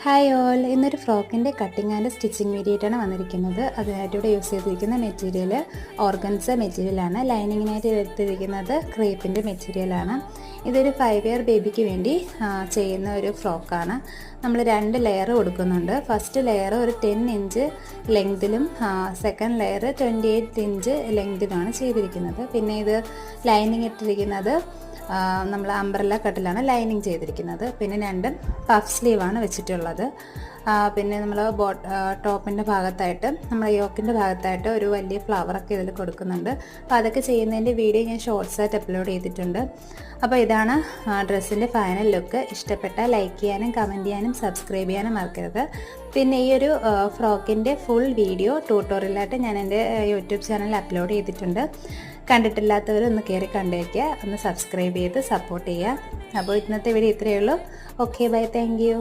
Hi all, ഇന്നൊരു ഫ്രോക്കിൻ്റെ cutting and stitching വീഡിയോയിട്ടാണ് വന്നിരിക്കുന്നത്. അതിനായിട്ട് ഇവിടെ യൂസ് ചെയ്തിരിക്കുന്ന മെറ്റീരിയൽ ഓർഗൻസ മെറ്റീരിയലാണ്. ലൈനിങ്ങിനായിട്ട് എടുത്തിരിക്കുന്നത് ക്രേപ്പിൻ്റെ മെറ്റീരിയലാണ്. ഇതൊരു 5 ഇയർ ബേബിക്ക് വേണ്ടി ചെയ്യുന്ന ഒരു ഫ്രോക്കാണ്. നമ്മൾ 2 ലെയർ കൊടുക്കുന്നുണ്ട്. ഫസ്റ്റ് ലെയർ ഒരു 10 ഇഞ്ച് ലെങ്തിലും സെക്കൻഡ് ലെയർ 28 ഇഞ്ച് ലെങ്തിലുമാണ് ചെയ്തിരിക്കുന്നത്. പിന്നെ ഇത് ലൈനിങ് ഇട്ടിരിക്കുന്നത് നമ്മൾ അംബ്രല്ല കട്ടിലാണ് ലൈനിങ് ചെയ്തിരിക്കുന്നത്. പിന്നെ 2 പഫ് സ്ലീവാണ് വെച്ചിട്ടുള്ളത്. പിന്നെ നമ്മൾ ടോപ്പിൻ്റെ ഭാഗത്തായിട്ട് നമ്മുടെ യോക്കിൻ്റെ ഭാഗത്തായിട്ട് ഒരു വലിയ ഫ്ലവറൊക്കെ ഇതിൽ കൊടുക്കുന്നുണ്ട്. അപ്പോൾ അതൊക്കെ ചെയ്യുന്നതിൻ്റെ വീഡിയോ ഞാൻ ഷോർട്സായിട്ട് അപ്ലോഡ് ചെയ്തിട്ടുണ്ട്. അപ്പോൾ ഇതാണ് ഡ്രസ്സിൻ്റെ ഫൈനൽ ലുക്ക്. ഇഷ്ടപ്പെട്ടാൽ ലൈക്ക് ചെയ്യാനും കമൻറ്റ് ചെയ്യാനും സബ്സ്ക്രൈബ് ചെയ്യാനും മറക്കരുത്. പിന്നെ ഈ ഒരു ഫ്രോക്കിൻ്റെ ഫുൾ വീഡിയോ ട്യൂട്ടോറിയലായിട്ട് ഞാൻ എൻ്റെ യൂട്യൂബ് ചാനലിൽ അപ്ലോഡ് ചെയ്തിട്ടുണ്ട്. കണ്ടിട്ടില്ലാത്തവരൊന്ന് കയറി കണ്ടേക്കുക, ഒന്ന് സബ്സ്ക്രൈബ് ചെയ്ത് സപ്പോർട്ട് ചെയ്യുക. അപ്പോൾ ഇന്നത്തെ വീഡിയോ ഇത്രയേ ഉള്ളൂ. Okay, bye, thank U.